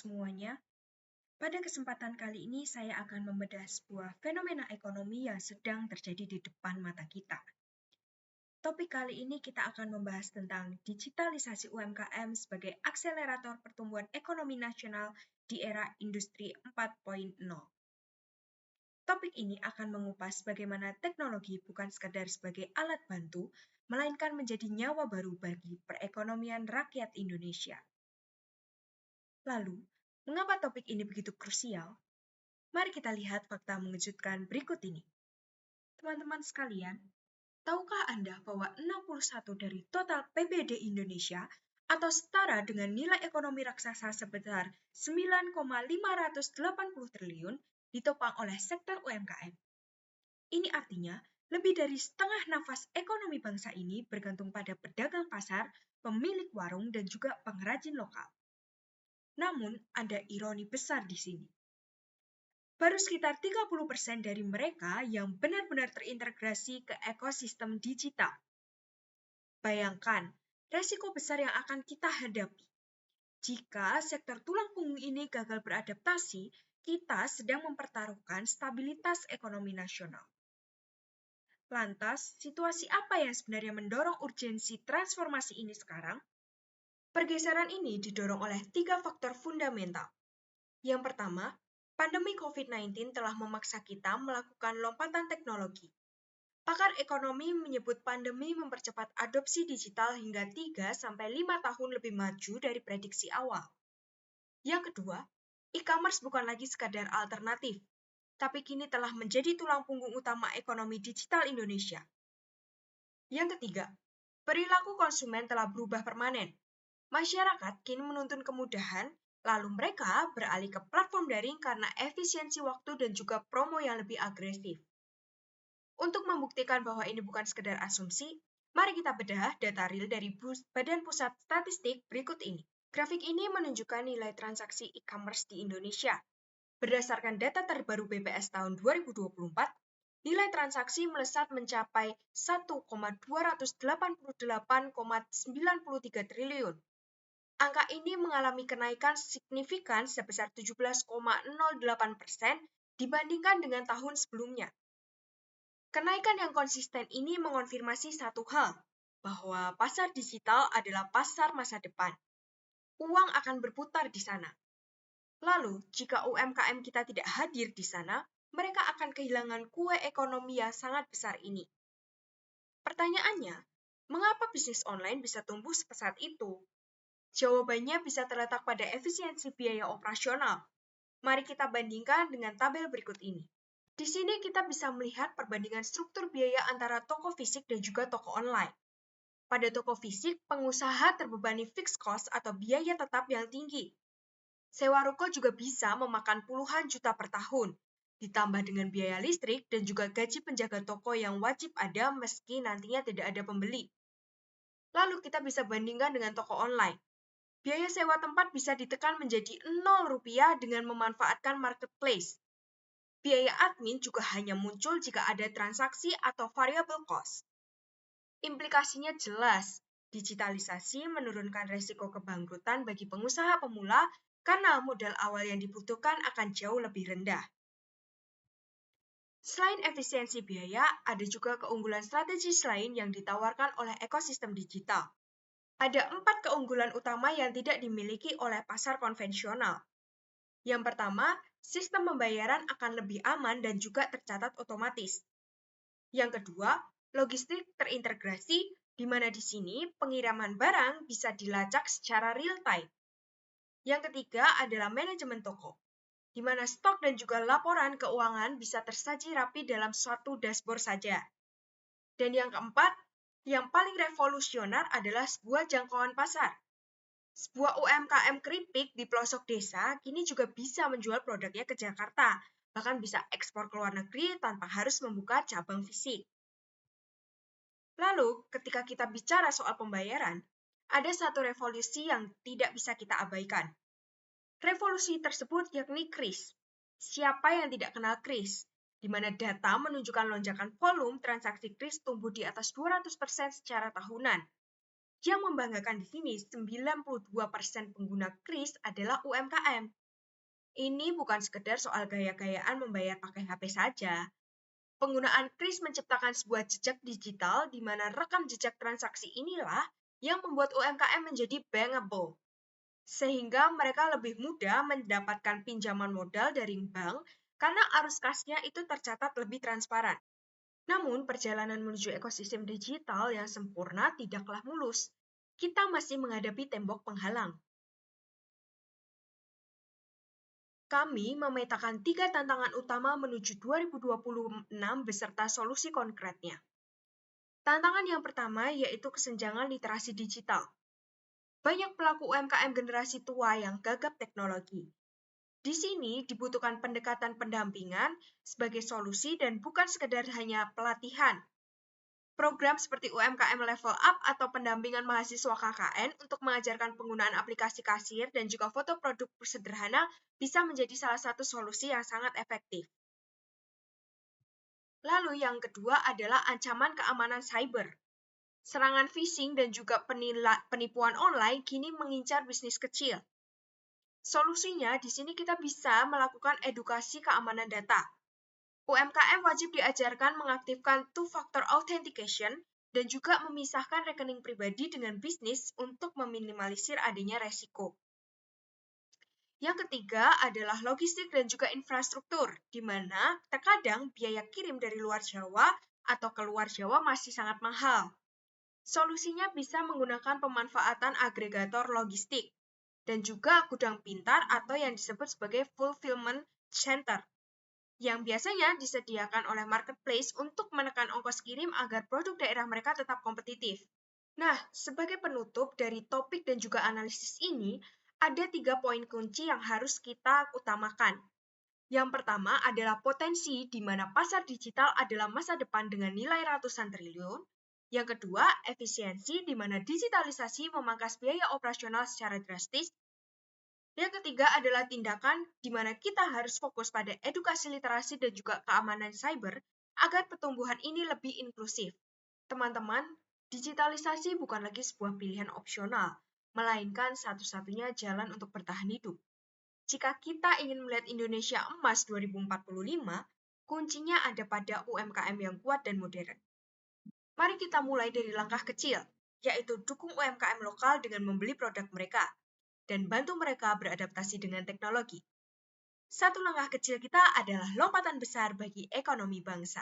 semuanya. Pada kesempatan kali ini saya akan membedah sebuah fenomena ekonomi yang sedang terjadi di depan mata kita. Topik kali ini kita akan membahas tentang digitalisasi UMKM sebagai akselerator pertumbuhan ekonomi nasional di era industri 4.0. Topik ini akan mengupas bagaimana teknologi bukan sekadar sebagai alat bantu, melainkan menjadi nyawa baru bagi perekonomian rakyat Indonesia. Lalu, mengapa topik ini begitu krusial? Mari kita lihat fakta mengejutkan berikut ini. Teman-teman sekalian, tahukah Anda bahwa 61 dari total PBD Indonesia atau setara dengan nilai ekonomi raksasa sebesar 9,580 triliun ditopang oleh sektor UMKM? Ini artinya lebih dari setengah nafas ekonomi bangsa ini bergantung pada pedagang pasar, pemilik warung, dan juga pengrajin lokal. Namun, ada ironi besar di sini. Baru sekitar 30% dari mereka yang benar-benar terintegrasi ke ekosistem digital. Bayangkan, resiko besar yang akan kita hadapi. Jika sektor tulang punggung ini gagal beradaptasi, kita sedang mempertaruhkan stabilitas ekonomi nasional. Lantas, situasi apa yang sebenarnya mendorong urgensi transformasi ini sekarang? Pergeseran ini didorong oleh 3 faktor fundamental. Yang pertama, pandemi COVID-19 telah memaksa kita melakukan lompatan teknologi. Pakar ekonomi menyebut pandemi mempercepat adopsi digital hingga 3-5 tahun lebih maju dari prediksi awal. Yang kedua, e-commerce bukan lagi sekadar alternatif, tapi kini telah menjadi tulang punggung utama ekonomi digital Indonesia. Yang ketiga, perilaku konsumen telah berubah permanen. Masyarakat kini menuntut kemudahan, lalu mereka beralih ke platform daring karena efisiensi waktu dan juga promo yang lebih agresif. Untuk membuktikan bahwa ini bukan sekedar asumsi, mari kita bedah data real dari Badan Pusat Statistik berikut ini. Grafik ini menunjukkan nilai transaksi e-commerce di Indonesia. Berdasarkan data terbaru BPS tahun 2024, nilai transaksi melesat mencapai 1,288,93 triliun. Angka ini mengalami kenaikan signifikan sebesar 17,08% dibandingkan dengan tahun sebelumnya. Kenaikan yang konsisten ini mengonfirmasi satu hal, bahwa pasar digital adalah pasar masa depan. Uang akan berputar di sana. Lalu, jika UMKM kita tidak hadir di sana, mereka akan kehilangan kue ekonomi yang sangat besar ini. Pertanyaannya, mengapa bisnis online bisa tumbuh sepesat itu? Jawabannya bisa terletak pada efisiensi biaya operasional. Mari kita bandingkan dengan tabel berikut ini. Di sini kita bisa melihat perbandingan struktur biaya antara toko fisik dan juga toko online. Pada toko fisik, pengusaha terbebani fixed cost atau biaya tetap yang tinggi. Sewa ruko juga bisa memakan puluhan juta per tahun, ditambah dengan biaya listrik dan juga gaji penjaga toko yang wajib ada meski nantinya tidak ada pembeli. Lalu kita bisa bandingkan dengan toko online. Biaya sewa tempat bisa ditekan menjadi Rp0 dengan memanfaatkan marketplace. Biaya admin juga hanya muncul jika ada transaksi atau variable cost. Implikasinya jelas, digitalisasi menurunkan resiko kebangkrutan bagi pengusaha pemula karena modal awal yang dibutuhkan akan jauh lebih rendah. Selain efisiensi biaya, ada juga keunggulan strategis lain yang ditawarkan oleh ekosistem digital. Ada 4 keunggulan utama yang tidak dimiliki oleh pasar konvensional. Yang pertama, sistem pembayaran akan lebih aman dan juga tercatat otomatis. Yang kedua, logistik terintegrasi, di mana di sini pengiriman barang bisa dilacak secara real-time. Yang ketiga adalah manajemen toko, di mana stok dan juga laporan keuangan bisa tersaji rapi dalam suatu dashboard saja. Dan yang keempat, yang paling revolusioner adalah sebuah jangkauan pasar. Sebuah UMKM keripik di pelosok desa kini juga bisa menjual produknya ke Jakarta, bahkan bisa ekspor ke luar negeri tanpa harus membuka cabang fisik. Lalu, ketika kita bicara soal pembayaran, ada satu revolusi yang tidak bisa kita abaikan. Revolusi tersebut yakni KRIS. Siapa yang tidak kenal KRIS? Di mana data menunjukkan lonjakan volume transaksi KRIS tumbuh di atas 200% secara tahunan. Yang membanggakan di sini, 92% pengguna kris adalah UMKM. Ini bukan sekedar soal gaya-gayaan membayar pakai HP saja. Penggunaan kris menciptakan sebuah jejak digital di mana rekam jejak transaksi inilah yang membuat UMKM menjadi bankable. Sehingga mereka lebih mudah mendapatkan pinjaman modal dari bank karena arus kasnya itu tercatat lebih transparan. Namun, perjalanan menuju ekosistem digital yang sempurna tidaklah mulus. Kita masih menghadapi tembok penghalang. Kami memetakan 3 tantangan utama menuju 2026 beserta solusi konkretnya. Tantangan yang pertama yaitu kesenjangan literasi digital. Banyak pelaku UMKM generasi tua yang gagap teknologi. Di sini dibutuhkan pendekatan pendampingan sebagai solusi dan bukan sekedar hanya pelatihan. Program seperti UMKM Level Up atau pendampingan mahasiswa KKN untuk mengajarkan penggunaan aplikasi kasir dan juga foto produk sederhana bisa menjadi salah satu solusi yang sangat efektif. Lalu yang kedua adalah ancaman keamanan cyber. Serangan phishing dan juga penipuan online kini mengincar bisnis kecil. Solusinya di sini kita bisa melakukan edukasi keamanan data. UMKM wajib diajarkan mengaktifkan two-factor authentication dan juga memisahkan rekening pribadi dengan bisnis untuk meminimalisir adanya resiko. Yang ketiga adalah logistik dan juga infrastruktur, di mana terkadang biaya kirim dari luar Jawa atau keluar Jawa masih sangat mahal. Solusinya bisa menggunakan pemanfaatan agregator logistik dan juga gudang pintar atau yang disebut sebagai fulfillment center, yang biasanya disediakan oleh marketplace untuk menekan ongkos kirim agar produk daerah mereka tetap kompetitif. Nah, sebagai penutup dari topik dan juga analisis ini, ada 3 poin kunci yang harus kita utamakan. Yang pertama adalah potensi di mana pasar digital adalah masa depan dengan nilai ratusan triliun. Yang kedua, efisiensi di mana digitalisasi memangkas biaya operasional secara drastis. Yang ketiga adalah tindakan di mana kita harus fokus pada edukasi literasi dan juga keamanan cyber agar pertumbuhan ini lebih inklusif. Teman-teman, digitalisasi bukan lagi sebuah pilihan opsional, melainkan satu-satunya jalan untuk bertahan hidup. Jika kita ingin melihat Indonesia emas 2045, kuncinya ada pada UMKM yang kuat dan modern. Mari kita mulai dari langkah kecil, yaitu dukung UMKM lokal dengan membeli produk mereka, dan bantu mereka beradaptasi dengan teknologi. Satu langkah kecil kita adalah lompatan besar bagi ekonomi bangsa.